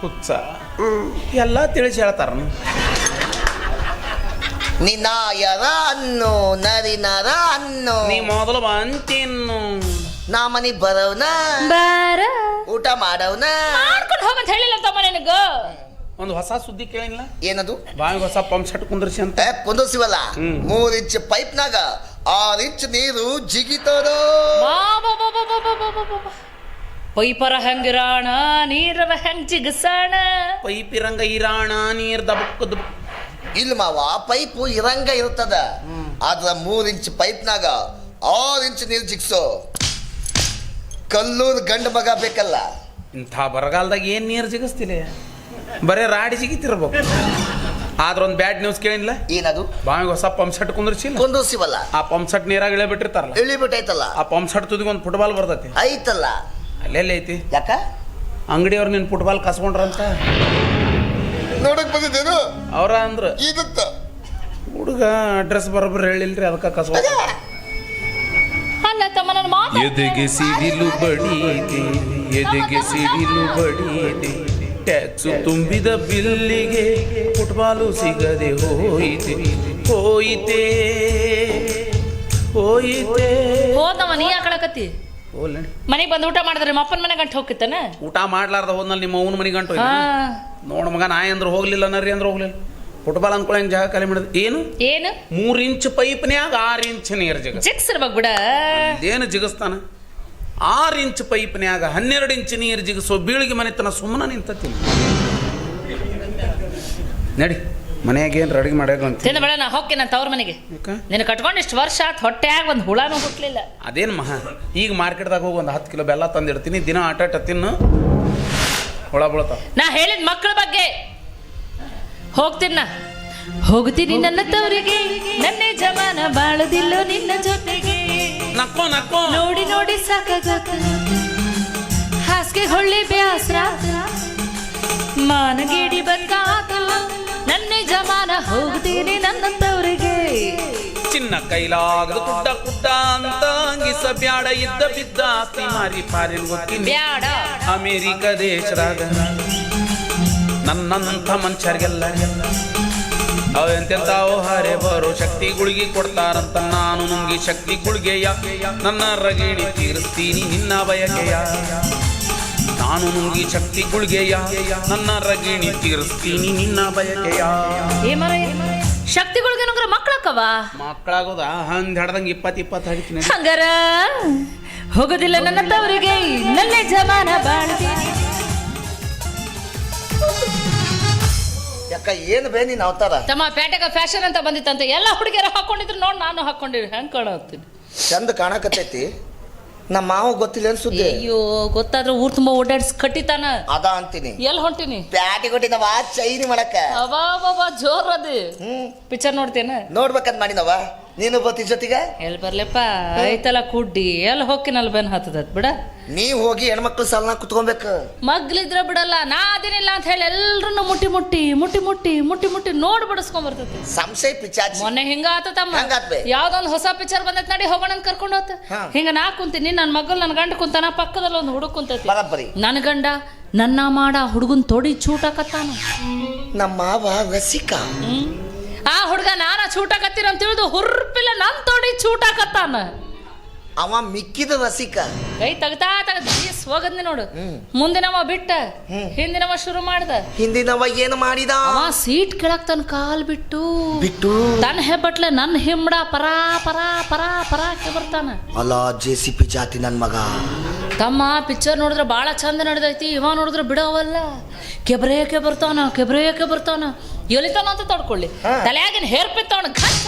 ಹುಚ್ಚ ಎಲ್ಲ ತಿಳಿಸಿ ಹೇಳ್ತಾರ. ನಿನಾಯರ ಅನ್ನು ನರಿನರ ಅನ್ನು ನೀ ಮೊದಲು ಬಂತಿನ್ನು ನಾ ಮನಿ ಬರವ್ನ ಬಾರ ಊಟ ಮಾಡವ್ನ ಮಾಡ್ಕೊಂಡು ಹೋಗಂತ ಹೇಳಿಲ್ಲ ತಮ್ಮ ನಿನಗ. ಒಂದು ಹೊಸ ಸುದ್ದಿ ಕೇಳಿಲ್ಲ? ಏನದು? ಬಾವಿಗೆ ಹೊಸ ಪಂಪ್ ಸೆಟ್ ಕುಂದ್ರಿಸಿ ಅಂತ. ಕುಂದಿಸಿವಲ್ಲ, 3 ಇಂಚ್ ಪೈಪ್ನಾಗ 6 ಇಂಚ್ ನೀರು ಜಿಗಿತದ. ಪೈಪರ ಹೆಂಗಿರಾಣ ನೀರರ ಹೆಂಗ್ ಜಿಗಸಾಣ. ಪೈಪಿರಂಗ ಇರಾಣ ನೀರ್ ದಬಕ್ಕದ. ಇಲ್ಲ ಮಾವ, ಪೈಪು ಇರಂಗ ಇರ್ತದ. ಆದ್ರ 3 ಇಂಚ್ ಪೈಪ್ನಾಗ 6 ಇಂಚ್ ನೀರು ಜಿಗ್ಸೋ ಕಲ್ಲೂರ್ ಗಂಡ ಮಗ ಬೇಕಲ್ಲ. ಇಂಥ ಬರಗಾಲದಾಗ ಏನ್ ನೀರು ಜಿಗಿಸ್ತಿಲ್ಲ, ಬರೇ ರಾಡಿ ಜಿಗಿತಿರ್ಬೇಕು. ಆದ್ರ ಒಂದು ಬ್ಯಾಡ್ ನ್ಯೂಸ್ ಕೇಳಿಲ್ಲ? ಏನದು? ಬಾವಿಗೆ ಹೊಸ ಪಂಪ್ ಸೆಟ್ ಕುಂದ್ರಿಸಿಲ್ಲ? ಕುಂದಿಸಿವಲ್ಲ, ಆ ಪಂಪ್ ಸೆಟ್ ನೀರಾಗ ಇಳಿ ಬಿಟ್ಟಿರ್ತಾರಲ್ಲ, ಇಳಿಬಿಟ್ಟೈತಲ್ಲ. ಆ ಪಂಪ್ ಸೆಟ್ ತುದಿಗೆ ಒಂದು ಫುಟ್ಬಾಲ್ ಬರ್ತೈತಿ ಐತಲ್ಲ. ಅಲ್ಲೆಲ್ಲ ಐತಿ? ಯಾಕ? ಅಂಗಡಿಯವ್ರು ನಿನ್ ಫುಟ್ಬಾಲ್ ಕಸ್ಕೊಂಡ್ರಂತ ನೋಡಕ್ ಬಂದಿದ್ದೇನು ಅವ್ರ ಅಂದ್ರ. ಇದತ್ತ ಹುಡುಗ ಅಡ್ರೆಸ್ ಬರೋಬ್ಬರ ಹೇಳಿಲ್ರಿ, ಅದಕ್ಕೆ ಕಸ್ಕೊಂಡ. ಅಲ್ಲ ತಮ್ಮ ನನ್ನ ಮಾತು ಎದೆಗೆ ಸಿಡಿಲು ಬಡಿದೆ, ಎದೆಗೆ ಸಿಡಿಲು ಬಡಿದೆ, ಟ್ಯಾಕ್ಸು ತುಂಬಿದ ಬಿಲ್ಲಿಗೆ ಫುಟ್ಬಾಲು ಸಿಗದೆ ಹೋಯಿತೆ ಹೋಯಿತೆ ಹೋಯಿತೆ. ಹೋದಮ್ಮ ನೀ ಯಾಕಳಕತ್ತಿ? ಹೋಗ್ಲಿ ಮನೆಗೆ ಬಂದು ಊಟ ಮಾಡಿದ್ರೆ ನಿಮ್ಮ ಅಪ್ಪನ ಮನೆ ಗಂಟು ಹೋಗ್ತಿತ್ತಾನ? ಊಟ ಮಾಡ್ಲಾರ್ದ ಹೋದ್ನಲ್ಲಿ ನಿಮ್ಮ ಅವನ ಮನೆ ಗಂಟು ನೋಡ ಮಗ. ನಾಯಿ ಅಂದ್ರೆ ಹೋಗ್ಲಿಲ್ಲ, ನರಿ ಅಂದ್ರೆ ಹೋಗ್ಲಿಲ್ಲ. ಫುಟ್ಬಾಲ್ ಅಂದ್ಕೊಳ್ಳಿ ಹೆಂಗ್ ಜಾಗ ಖಾಲಿ ಮಾಡಿದ್ ಏನು? 3 ಇಂಚ್ ಪೈಪ್ನ್ಯಾಗ 6 ಇಂಚ್ ನೀರು ಜಿಗ್ಸಿರ್ಬೇಕು ಬಿಡ. ಏನು ಜಿಗಿಸ್ತಾನ? 6 ಇಂಚ್ ಪೈಪ್ನ್ಯಾಗ 12 ಇಂಚ್ ನೀರು ಜಿಗಿಸೋ ಬೀಳಿಗೆ ಮನೆತನ ಸುಮ್ಮನೆ ನಿಂತತಿ. ನಡಿ ಮನೆಯಾಗ ಏನು ಅಡಿಗೆ ಮಾಡ್ಯಾಗ ಅಂತ ತಿಂದ ಬೇಡ. ನಾ ಹೋಗಿ ನನ್ನ ತವ್ರ ಮನೆಗೆ. ನಿನ್ನ ಕಟ್ಕೊಂಡು ಇಷ್ಟು ವರ್ಷ ಆತ್, ಹೊಟ್ಟೆಯಾಗ ಒಂದು ಹುಳನೂ ಹುಟ್ಲಿಲ್ಲ. ಅದೇನು ಮಹಾ, ಈಗ ಮಾರ್ಕೆಟ್ದಾಗ ಹೋಗಿ ಒಂದು 10 ಕಿಲೋ ಬೆಲ್ಲ ತಂದಿಡ್ತೀನಿ, ದಿನ ಆಟ ತಿನ್ನು, ಹುಳ ಬೀಳ್ತಾವ. ನಾ ಹೇಳಿದ ಮಕ್ಕಳ ಬಗ್ಗೆ ಹೋಗ್ತೀನಿ ನನ್ನ ತವರಿಗೆ. ನನ್ನ ಜಮಾನ ಬಾಳದಿಲ್ಲ ನಿನ್ನ ಜೊತೆಗೆ. ನಕ್ಕೋ ನಕ್ಕೋ ನೋಡಿ ನೋಡಿ ಸಾಕಾಗತ್ತ, ಹಾಸಿಗೆ ಹೊಳ್ಳಿ ಬ್ಯಾಸ್ರ, ಮಾನಗೇಡಿ ಬದುಕಾತ. ನನ್ನ ಜಮಾನ ಹೋಗ್ತೀನಿ ನನ್ನ ತವರಿಗೆ. ಚಿನ್ನ ಕೈಲಾಗದ ಕುಡ್ಡ ಕುಡ್ಡ ಅಂತ ಅಂಗಿಸ ಬ್ಯಾಡ, ಇದ್ದ ಬಿದ್ದ ಆಸ್ತಿ ಮಾರಿ ಪಾರಿಲ್ ಗೊತ್ತೀನಿ ಬ್ಯಾಡ. ಅಮೇರಿಕ ದೇಶದಾಗ ನನ್ನಂಥ ಮನುಷ್ಯರಿಗೆಲ್ಲ ಅವೆಂತೆಂತಾವು ಹಾರೆ ಬರೋ ಶಕ್ತಿ ಗುಳಿಗೆ ಕೊಡ್ತಾರಂತ ನಾನು ನುಂಗಿ ಶಕ್ತಿ ಗುಳಿಗೆಯ ನನ್ನ ರಗಿಣಿ ತೀರಿಸ್ತೀನಿ ನಿನ್ನ ಬಯಕೆಯ. ನಾನು ನುಂಗಿ ಶಕ್ತಿ ಗುಳಿಗೆಯ ನನ್ನ ರಗಿಣಿ ತೀರಿಸ್ತೀನಿ ನಿನ್ನ ಬಯಕೆಯ. ಶಕ್ತಿಗಳಿಗೇನಂದ್ರ ಮಕ್ಳಕ್ಕವ ಮಕ್ಕಳಾಗೋದ ಹಂದ್ ಹಡ್ದಂಗ 20 ಹಡಿತೀನಿ ಹಂಗಾರ ಹೋಗೋದಿಲ್ಲ ನನ್ನ ತವರಿಗೆ ನನ್ನ ಜಮಾನ ಬಾಳ್ತೀನಿ. ಯಾಕ ಏನು ಬೇ ನೀನ್ ಅವತಾರ ತಮ್ಮ ಪ್ಯಾಟೆಗ ಫ್ಯಾಷನ್ ಅಂತ ಬಂದಿತ್ತಂತ ಎಲ್ಲ ಹುಡುಗಿಯರು ಹಾಕೊಂಡಿದ್ರು ನೋಡಿ ನಾನು ಹಾಕೊಂಡಿವಿ ಹೆಂಗ್ ಕಾಣತ್ತೀನಿ ಚಂದ ಕಾಣಕತ್ತೈತಿ. ನಮ್ಮ ಮಾವ ಗೊತ್ತಿಲ್ಲ ಏನ್ ಸುದ್ದಿ. ಅಯ್ಯೋ ಗೊತ್ತಾದ್ರೆ ಊರ್ ತುಂಬಾ ಓಡಾಡ್ಸ್ ಕಟ್ಟಿತಾನ ಅದ ಅಂತೀನಿ. ಎಲ್ಲಿ ಹೊಂಟಿನಿ ಪ್ಯಾಟಿ ಕೊಟ್ಟಿನವ ಚೈನಿ ಮಾಡಕ. ಅವಾ ಜೋರ್ ಅದು ಪಿಕ್ಚರ್ ನೋಡ್ತೇನ ನೋಡ್ಬೇಕಂತ ಮಾಡಿನವ. ನೀನು ಬತ್ತಿ ಜೊತೆಗ ಎಲ್ಲಿ ಬರ್ಲಪ್ಪ ಐತಲ್ಲ ಕುಡ್ಡಿ ಎಲ್ಲಿ ಹೋಗಿನಲ್ಲ ಬೆನ್ ಹತ್ತದತ್ ಬಿಡ. ನೀವ್ ಹೋಗಿ ಹೆಣ್ಮಕ್ಳು ಸಾಲನ ಕುತ್ಕೊಬೇಕು. ಮಗ್ಲಿದ್ರ ಬಿಡಲ್ಲ ನಾ ಅದೇನಿಲ್ಲ ಅಂತ ಹೇಳಿ ಎಲ್ರನ್ನು ಮುಟ್ಟಿ ಮುಟ್ಟಿ ಮುಟ್ಟಿ ಮುಟ್ಟಿ ಮುಟ್ಟಿ ಮುಟ್ಟಿ ನೋಡಿ ಬಿಡಿಸ್ಕೊಂಡ್ ಬರ್ತೈತಿ. ಸಂಶಯ ಪಿಚಾಚಿ ಮೊನ್ನೆ ಹಿಂಗ ಆತಮ್ಮ ಹಂಗಾತ್ಬೆ. ಯಾವ್ದೊಂದು ಹೊಸ ಪಿಕ್ಚರ್ ಬಂದೈತ್ ನಡಿ ಹೋಗೋಣ ಅಂತ ಕರ್ಕೊಂಡು ಹೋತ ಹಿಂಗ ನಾ ಕುಂತೀನಿ ನನ್ ಮಗಲ್ ನನ್ ಗಂಡ ಕುಂತಾನ ಪಕ್ಕದಲ್ಲಿ ಒಂದು ಹುಡುಗ ಕುಂತೈತಿ. ಬರಬ್ಬರಿ ನನ್ ಗಂಡ ನನ್ನ ಮಾಡ ಹುಡುಗನ್ ತೊಡಿ ಚೂಟಾಕತ್ತಾನ. ನಮ್ಮ ಮಾವ ರಸಿಕ. ಆ ಹುಡುಗ ನಾನ ಚೂಟಾಕತ್ತೀರ ಅಂತ ತಿಳಿದು ಹುರ್ಪಿಲ್ಲ ನನ್ ತೊಡಿ ಚೂಟಾಕತ್ತಾನ. ಅವ ಮಿಕ್ಕಿದ ರಸಿಕ. ಕೈ ತಗತಾ ತಗದ್ ಹೋಗದ್ನಿ ನೋಡು. ಮುಂದಿನವ ಬಿಟ್ಟ ಹಿಂದಿನವ ಶುರು ಮಾಡ್ದ. ಹಿಂದಿನವ ಏನು ಮಾಡಿದ? ಅವ ಸೀಟ್ ಕೆಳಕ್ ತನ್ನ ಕಾಲ್ ಬಿಟ್ಟು ಬಿಟ್ಟು ತನ್ನ ಹೆಬ್ಬಟ್ಲೆ ನನ್ನ ಹಿಂಬಡ ಪರಾ ಪರಾ ಪರಾ ಪರಾ ಬರ್ತಾನ. ಅಲ್ಲ JCP ಜಾತಿ ನನ್ ಮಗ. ತಮ್ಮ ಪಿಕ್ಚರ್ ನೋಡಿದ್ರೆ ಬಾಳ ಚಂದ ನಡೆದೈತಿ. ಇವ ನೋಡಿದ್ರೆ ಬಿಡವಲ್ಲ ಕೆಬ್ರೇಕೆ ಬರ್ತಾನ ಕೆಬ್ರೇಕೆ ಬರ್ತಾನ. ಎಲಿತಾನ ಅಂತ ತಡ್ಕೊಳ್ಳಿ ತಲೆಯಾಗಿನ ಹೇರ್ ಪಿತ್ತವನ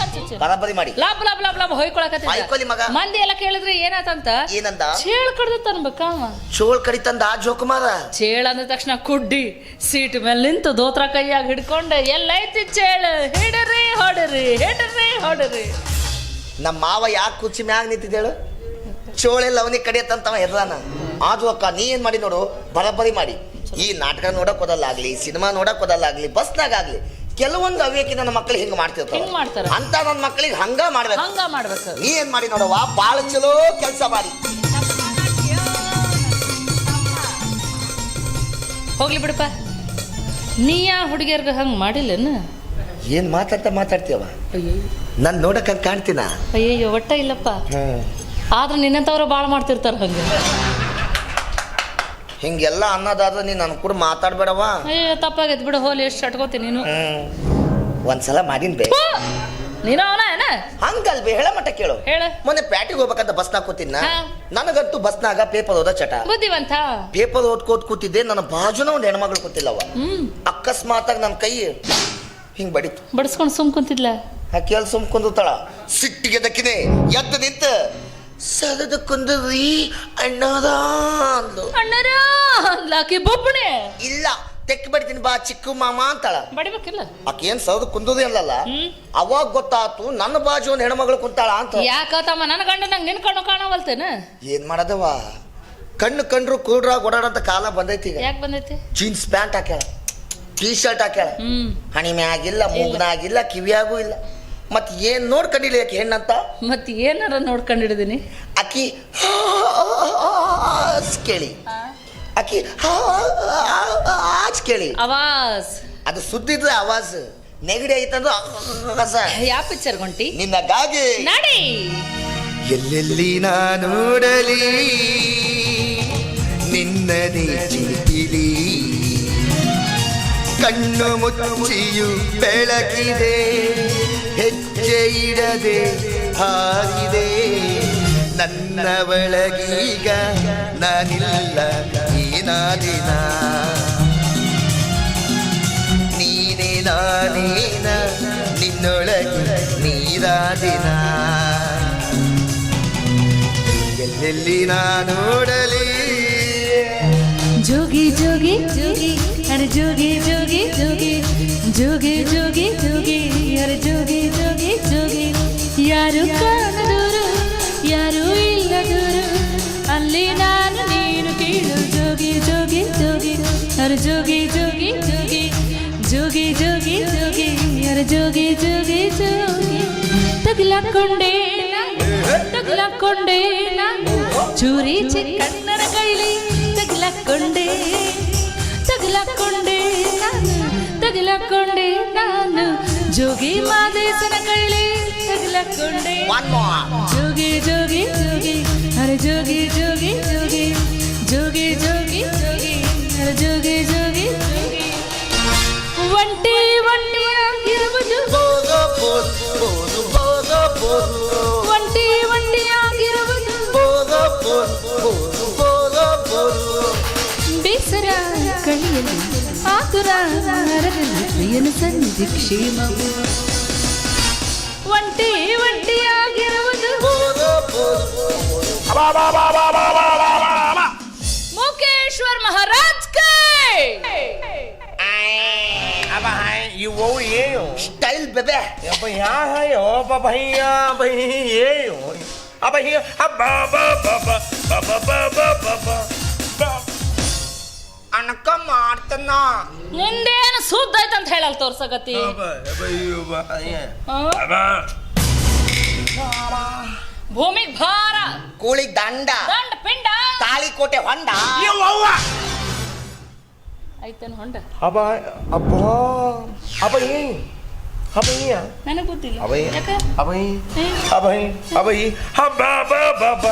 ಬರಬರಿ ಮಾಡಿ ಲಾಭ ಲಾಭ ಲಾಭ ಲಾಭ ಹೊಯ್ಕೊಳಕತ್ತಿ ಮಗ. ಮಂದಿ ಎಲ್ಲ ಕೇಳಿದ್ರೆ ಏನಾತಂತ ಏನಂದ? ಚೇಳ್ ಕಡ್ದತ್ತ ಅನ್ಬೇಕವ. ಚೋಳ್ ಕಡಿತಂದ ಜೋಕುಮಾರ. ಚೇಳ್ ಅಂದ ತಕ್ಷಣ ಕುಡ್ಡಿ ಸೀಟ್ ಮೇಲೆ ನಿಂತು ದೋತ್ರ ಕೈಯಾಗ ಹಿಡ್ಕೊಂಡೆ ಎಲ್ಲೈತಿ ಚೇಳ ಹಿಡರಿ ಹೊಡರಿ ಹಿಡರಿ ಹೊಡರಿ. ನಮ್ಮ ಮಾವ ಯಾಕೆ ಕುಚ್ಚಿ ಮ್ಯಾಗ ನಿಂತಿದ್ದೇಳು? ಚೋಳೆಲ್ಲ ಅವನಿಗೆ ಕಡಿಯತ್ತಂತವ ಹೆರ್ರಾನ. ಆದ್ರೂ ಅಕ್ಕ ನೀ ಏನ್ ಮಾಡಿ ನೋಡು ಬರಬರಿ ಮಾಡಿ. ಈ ನಾಟಕ ನೋಡಕ್ ಹೋದಲ್ಲಾಗ್ಲಿ ಸಿನಿಮಾ ನೋಡಕ್ ಹೋದಲ್ಲಾಗ್ಲಿ ಬಸ್ನಾಗ ಆಗ್ಲಿ ಕೆಲವೊಂದು ಅವ್ಯಕಿ ನನ್ನ ಮಕ್ಕಳು ಹಿಂಗ್ ಮಾಡ್ತಿರ್ತಾರೆ ಅಂತ ನನ್ನ ಮಕ್ಕಳಿಗೆ ಹಂಗ ಮಾಡ್ಬೇಕು. ನೀ ಏನ್ ಮಾಡಿ ನೋಡವ್ವ ಬಾಳ ಚಲೋ ಕೆಲಸ ಮಾಡಿ. ಹೋಗ್ಲಿ ಬಿಡಪ್ಪ ನೀ ಯಾ ಹುಡುಗಿಯರ್ಗ ಹಂಗ ಮಾಡಿಲ್ಲನ? ಏನ್ ಮಾತಾಡ್ತೀಯವ? ನಾನ್ ನೋಡಕ್ ಹಂಗ ಕಾಣ್ತೀನ? ಅಯ್ಯಯ್ಯೋ ಒಟ್ಟ ಇಲ್ಲಪ್ಪ. ಆದ್ರೆ ನಿನ್ನಂತವ್ರು ಬಾಳ ಮಾಡ್ತಿರ್ತಾರ ಹಂಗ. ಹಿಂಗೆಲ್ಲ ಅನ್ನೋದಾದ್ರೆ ನೀನ್ ನನ್ ಕೂಡ ಮಾತಾಡ್ಬೇಡವ. ಅಯ್ಯೋ ತಪ್ಪಾಗೈತಿ ಬಿಡು ಹೋಲಿ ಎಷ್ಟು ಅಟ್ಕೋತೀನಿ ನೀನು. ಒಂದ್ಸಲ ಮಾಡಿನ್ ಬೇ ನೀನು ಅವನ ಏನ ಹಂಗಲ್ಬೇ ಹೇಳ ಮಟ್ಟ ಕೇಳು. ಹೇಳ ಮೊನ್ನೆ ಪ್ಯಾಟಿಗೆ ಹೋಗ್ಬೇಕಂತ ಬಸ್ನಾಗ ಕೂತಿದ್ನ. ನನಗಂತೂ ಬಸ್ನಾಗ ಪೇಪರ್ ಓದ ಚಟ. ಬುದ್ಧಿವಂತ ಪೇಪರ್ ಓದ್ಕೋತ್ ಕೂತಿದ್ದೆ. ನನ್ನ ಬಾಜುನ ಒಂದು ಹೆಣ್ಮಗಳು ಕೂತಿಲ್ಲವ. ಅಕಸ್ಮಾತ್ ಆಗಿ ನನ್ನ ಕೈ ಹಿಂಗ್ ಬಡಿತು. ಬಡಿಸ್ಕೊಂಡು ಸುಮ್ ಕುಂತಿದ್ಲ. ಆ ಕೇಳ್ ಸುಮ್ ಕುಂದುತ್ತಾಳ. ಸಿಟ್ಟಿಗೆ ದಕ್ಕಿದೆ ಎದ್ದು ನಿಂತ ಸರದ ಕುಂದ್ರಿ ಅಣ್ಣದ ಅಂದ್ಲು. ಅಣ್ಣರ ಅಂದ್ಲಾಕಿ ಬೊಬ್ಬಣೆ. ಇಲ್ಲ ತೆಕ್ ಬಡಿತೀನಿ ಬಾ ಚಿಕ್ಕು ಮಾಮ ಅಂತಾಳ. ಬಡಿಬೇಕಿಲ್ಲ ಆಕೆ ಏನ್ ಸೌದು ಕುಂದುದೇ ಅಲ್ಲಲ್ಲ. ಅವಾಗ ಗೊತ್ತಾತು ನನ್ನ ಬಾಜು ಒಂದು ಹೆಣ್ಮಗಳು ಕುಂತಾಳ ಅಂತ. ಯಾಕತ್ತಮ್ಮ ನನ್ನ ಗಂಡ ನಂಗೆ ನಿನ್ ಕಣ್ಣು ಕಾಣವಲ್ತೇನ? ಏನ್ ಮಾಡದವ ಕಣ್ಣು ಕಂಡ್ರು ಕೂಡ್ರಾಗ ಓಡಾಡಂತ ಕಾಲ ಬಂದೈತಿ ಈಗ. ಯಾಕೆ ಬಂದೈತಿ? ಜೀನ್ಸ್ ಪ್ಯಾಂಟ್ ಹಾಕ್ಯಾಳ, ಟೀ ಶರ್ಟ್ ಹಾಕ್ಯಾಳ, ಹಣಿ ಮ್ಯಾಗಿಲ್ಲ ಮೂಗ್ನಾಗಿಲ್ಲ ಕಿವಿಯಾಗೂ ಇಲ್ಲ. ಮತ್ ಏನ್ ನೋಡ್ಕೊಂಡಿಲ್ಲ ಯಾಕೆ ಹೆಣ್ಣಂತ? ಮತ್ ಏನಾರ ನೋಡ್ಕೊಂಡಿಡಿದೀನಿ. ಅಕ್ಕಿ ಕೇಳಿ ಅಕ್ಕಿ ಕೇಳಿ ಆವಾಜ್ ಅದು ಸುದ್ದಿದ್ರೆ ಆವಾಜ್ ನೆಗಡಿ ಐತಂದ್ರೆ ಯಾವ ಪಿಕ್ಚರ್ ಹೊಂಟಿ ನಿನ್ನಗಾಗಿ ನಡಿ. ಎಲ್ಲೆಲ್ಲಿ ನಾ ನೋಡಲಿ ನಿನ್ನದೇ ಚಿಲಿಪಿಲಿ ಕಣ್ಣು ಮುಚ್ಚಿಯು ಬೆಳಕಿದೆ ಹೆಜ್ಜೆ ಇಡದೆ ಹಾರಿದೆ ನನ್ನ ಒಳಗೀಗ ನಾನಿಲ್ಲ ಏನಾದಿನ ನೀನೇ ನಾನೇನ ನಿನ್ನೊಳಗೆ ನೀರಾದಿನ ಎಲ್ಲೆಲ್ಲಿ ನಾ ನೋಡಲಿ ಜೋಗಿ ಜೋಗಿ ಜೋಗಿ ಅರೆ ಜೋಗಿ ಜೋಗಿ ಜೋಗಿ ಜೋಗಿ ಜೋಗಿ ಜೋಗಿ ಅರೆ ಜೋಗಿ ಜೋಗಿ ಜೋಗಿ ಯಾರು ಕಾಣದೂರು ಯಾರು ಇಲ್ಲ ದೂರು ಅಲ್ಲಿ ನಾನು ನೀನು ಕೀಳು ಜೋಗಿ ಜೋಗಿ ಜೋಗಿ ಅರೆ ಜೋಗಿ ಜೋಗಿ ಜೋಗಿ ಜೋಗಿ ಜೋಗಿ ಜೋಗಿ ಅರೆ ಜೋಗಿ ಜೋಗಿ ಜೋಗಿ ತಗಲಾಕೊಂಡೆ ಚೂರಿ ಚಿಕ್ಕಣ್ಣನ ಕೈಲಿ ತಗಲಾಕೊಂಡೆ ನಾನು ಜೋಗಿ ಮಾದೇಶನ ಕೈಲಿ ತಗಲಾಕೊಂಡೆ ಜೋಗಿ ಜೋಗಿ ಜೋಗಿ ಅರೆ ಜೋಗಿ ಜೋಗಿ ಜೋಗಿ ಜೋಗಿ ಜೋಗಿ ಜೋಗಿ ಅರೆ ಜೋಗಿ ಜೋಗಿ ಜೋಗಿ ಒಂಟಿ ಒಂಟಿಯಾಗಿರುವ ಜೋಗಿ ಬೇಸರ ಕಳೆಯಲು ಆತುರ ಅರಗಲು ಪ್ರಿಯನ ಸನ್ನಿಧಿ ಕ್ಷೇಮವು ಒಂಟಿ ಒಂಟಿಯಾಗಿರುವುದು ಮುಖೇಶ್ವರ್ ಮಹಾರಾಜ್ ಕೈ ಇವು ಏನು ಸ್ಟೈಲ್ ಬೆಬೆ ಅಪ್ಪ ಯಾವ ಭಯ್ಯ ಏನು ಅಪ್ಪ ಅಣಕ ಮಾಡ್ತನ ನಿಂದೇನು ಸುದ್ದ ಐತಂತ ಹೇಳಲ್ ತೋರ್ಸಗತಿ ಭೂಮಿಗ್ ಭಾರ ಕೂಳಿ ದಂಡ ದಂಡ ಪಿಂಡ ತಾಳಿಕೋಟೆ ಹೊಂಡ ಐತೇನು ಹೊಂಡ ಅಬ್ಬ ಅಬ್ಬ ಅಬ್ಬ ಅಬ್ಬಯ್ಯ ನನಗೆ ಗೊತ್ತಿಲ್ಲ ಅಬ್ಬಯ್ಯ ಯಾಕೆ ಅಬ್ಬಯ್ಯ ಅಬ್ಬಯ್ಯ ಅಬ್ಬಯ್ಯ ಹಬ್ಬ ಬಬ್ಬ ಅಬ್ಬ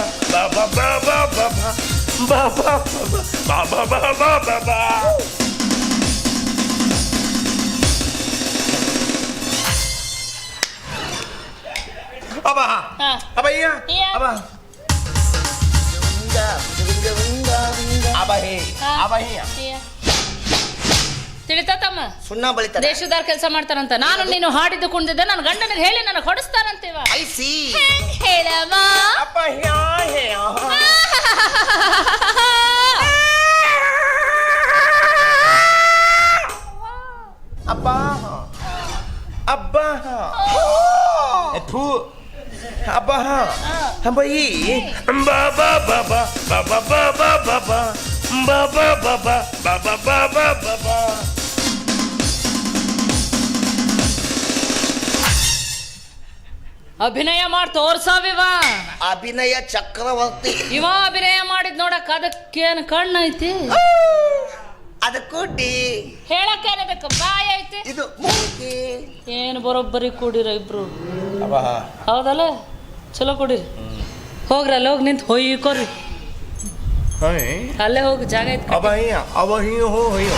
ಅಬ್ಬಯ್ಯ ಅಬ್ಬ ಅಬ್ಬಯ್ಯ ತಿಳಿತಮ್ಮ ಸುಣ್ಣ ಬಳಿತಾರೆ ದೇಶದಾರ್ ಕೆಲಸ ಮಾಡ್ತಾರಂತ ನಾನು ನೀನು ಹಾಡಿದ್ದು ಕುಣಿದಿದ್ದೆ ನನ್ನ ಗಂಡನಿಗೆ ಹೇಳಿ ನನಗೆ ಹೊಡಿಸ್ತಾರಂತೇವ ಐ ಸಿ ಹೇಳಮ್ಮ ಅಬ್ಬಯ್ಯ ಅಬ್ಬಾ ಅಬ್ಬಾ ಥೂ ಅಬ್ಬಾ ಅಬ್ಬಯ್ಯಿ ಬಾಬಾ ಬಾಬಾ ಬಾಬಾ ಬಾಬಾ ಬಾಬಾ ಬಾಬಾ ಬಾಬಾ ಬಾಬಾ ಬಾಬಾ ಬಾಬಾ ಅಭಿನಯ ಮಾಡಿ ತೋರ್ಸಾವಿವ ಅಭಿನಯ ಚಕ್ರವರ್ತಿ ಇವ ಅಭಿನಯ ಮಾಡಿದ್ ನೋಡಕ್ ಅದಕ್ಕೇನು ಕಣ್ಣು ಐತಿ ಅದಕ್ಕೂ ಡಿ ಹೇಳಕ್ಕೇನದಕ್ಕೆ ಬಾಯಿ ಐತಿ ಇದು ಮೂಗಿ ಏನು ಬರೋಬ್ಬರಿ ಕೂಡಿರ ಇಬ್ರು ಅಬ್ಬಾ ಹೌದಲ್ಲ ಚಲೋ ಕೊಡಿರಿ ಹೋಗ್ರಿ ಅಲ್ಲಿ ಹೋಗಿ ನಿಂತು ಹೊಯ್ಕೋರಿ ಅಲ್ಲೇ ಹೋಗಿ ಜಾಗ ಐತಿ ಅಬ್ಬಯ್ಯ ಅಬ್ಬಯ್ಯ ಹೋಯ್ಯೋ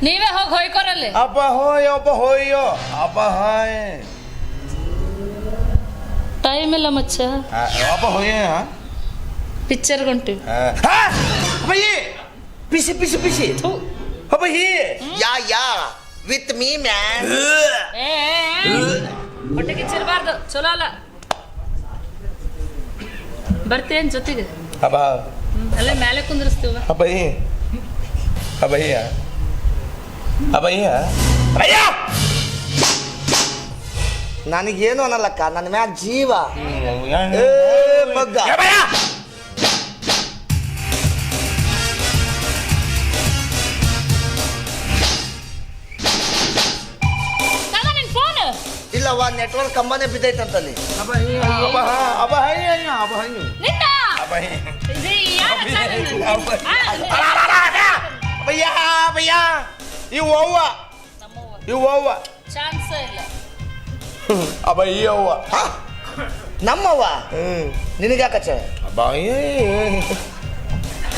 ನೀವೇ ಹೋಗಿ ಹೊಯ್ಕೋರಲ್ಲಿ ಅಬ್ಬ ಹೋಯ್ ಅಬ್ಬ ಹೋಯ್ಯೋ ಅಬ್ಬ ಹಾಯ್ ಟೈಮ್ ಇಲ್ಲ ಮಚ್ಚ ಅಬ್ಬ ಹೋಯ್ಯ ಪಿಕ್ಚರ್ ಹೊಂಟಿವಿ ಅಬ್ಬಯ್ಯ ಪಿಸಿ ಪಿಸಿ ಪಿಸಿ ಅಬ್ಬಯ್ಯ ಯಾ ವಿತ್ ಮೀ ಮ್ಯಾನ್ ಹೊಟ್ಟೆ ಕಿಚ್ಚಿರಬಾರ್ದು ಚಲೋ ಅಲ್ಲ ಬರ್ತೇನ್ ಜೊತೆಗೆ ಅಬ್ಬ ಅಲ್ಲೇ ಮೇಲೆ ಕುಂದ್ರಸ್ತೀವ ಅಬ್ಬಯ್ಯ ಅಬ್ಬಯ್ಯ ಅಬ್ಬಯ್ಯ ಅಯ್ಯ ನನಗೇನು ಅನ್ನಲ್ಲಕ್ಕ ನನ್ನ ಮ್ಯಾಗ ಜೀವ ಏ ಮಗ್ಗ ಫೋನ್ ಇಲ್ಲವ್ವ ನೆಟ್ವರ್ಕ್ ಕಂಬನೇ ಬಿದ್ದೈತಂತಲ್ಲಿ ಅಬ್ಬಯ್ಯ ಅಬ್ಬಯ್ಯ ಅಬ್ಬಯ್ಯ ನಿನ್ನ ಅಬ್ಬಯ್ಯ ಇದು ಯಾರ ಚಾನಲ್? ಅಬ್ಬಯ್ಯ ಅಬ್ಬಯ್ಯ ಇವು ಅವ್ವ ನಮ್ಮವ್ವ ಇವು ಅವ್ವ ಚಾನ್ಸ್ ಇಲ್ಲ ಅಬ್ಬಯ್ಯ ಅವ್ವ ನಮ್ಮವ್ವ ನಿನಗ್ಯಾಕಚ್ಚ ಅಬ್ಬಯ್ಯ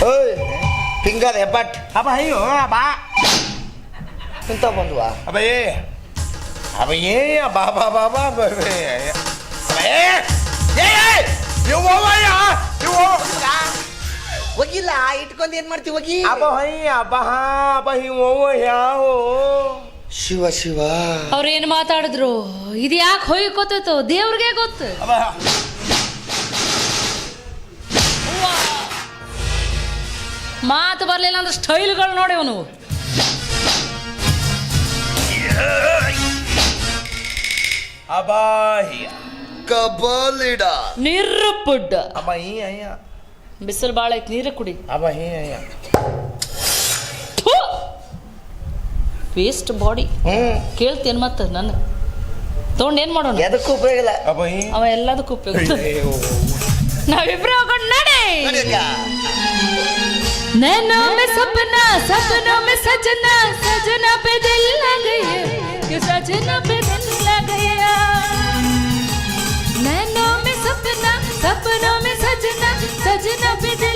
ಓಯ್ ಫಿಂಗರ್ ಹೆಬ್ಬಟ್ ಅಬ್ಬಯ್ಯೋ ಬಾ ಇಂತ ಬಂದ್ವಾ ಅಬ್ಬಯ್ಯ ಅಬ್ಬಯ್ಯ ಬಾ ಬಾ ಬಾ ಬಾ ಅಬ್ಬಯ್ಯ ಇವು ಅವ್ವಯ್ಯ ಇವು ಹೋಗಿಲ್ಲ ಇಟ್ಕೊಂಡ್ ಏನ್ ಮಾಡ್ತೀವಿ ಹೋಗಿ ಅಬ್ಬಯ್ಯ ಅಬ್ಬಹ ಅಬ್ಬಯ್ಯ ಅವ್ವ ಯಾವ ಶಿವ ಶಿವ ಅವ್ರು ಏನು ಮಾತಾಡಿದ್ರು ಇದು ಯಾಕೆ ಹೊಯ್ಕೋತೈತೋ ದೇವ್ರಿಗೆ ಗೊತ್ತು ಅಬ್ಬ ಮಾತು ಬರ್ಲಿಲ್ಲ ಅಂದ್ರೆ ಸ್ಟೈಲ್ಗಳು ನೋಡಿ ಅವನು ಅಬ್ಬಯ್ಯ ಕಬಲಿಡ ನಿರ್ಪುಡ್ಡ ಅಬ್ಬಯ್ಯ ಅಯ್ಯ ಬಿಸಿಲು ಭಾಳ ಐತಿ ನೀರು ಕುಡಿ ಅಬ್ಬಯ್ಯ ಅಯ್ಯ ವೇಸ್ಟ್ ಬಾಡಿ ಕೇಳ್ತೇನೆ ಮತ್ತೆ ನನ್ನ ತೊಗೊಂಡು ಏನು ಮಾಡೋಣ ಎದಕ್ಕೂ ಉಪಯೋಗ ಇಲ್ಲ ಅಬ್ಬಯ್ಯ ಅವ ಎಲ್ಲದಕ್ಕೂ ಉಪಯೋಗ ನಾವಿಬ್ರು ಹೋಗೋಣ ನಡೆ नैनों में सपना सपनों में सजना सजना पे दिल लग गया ये सजना पे दिल लग गया नैनों में सपना सपनों में सजना सजना पे दिल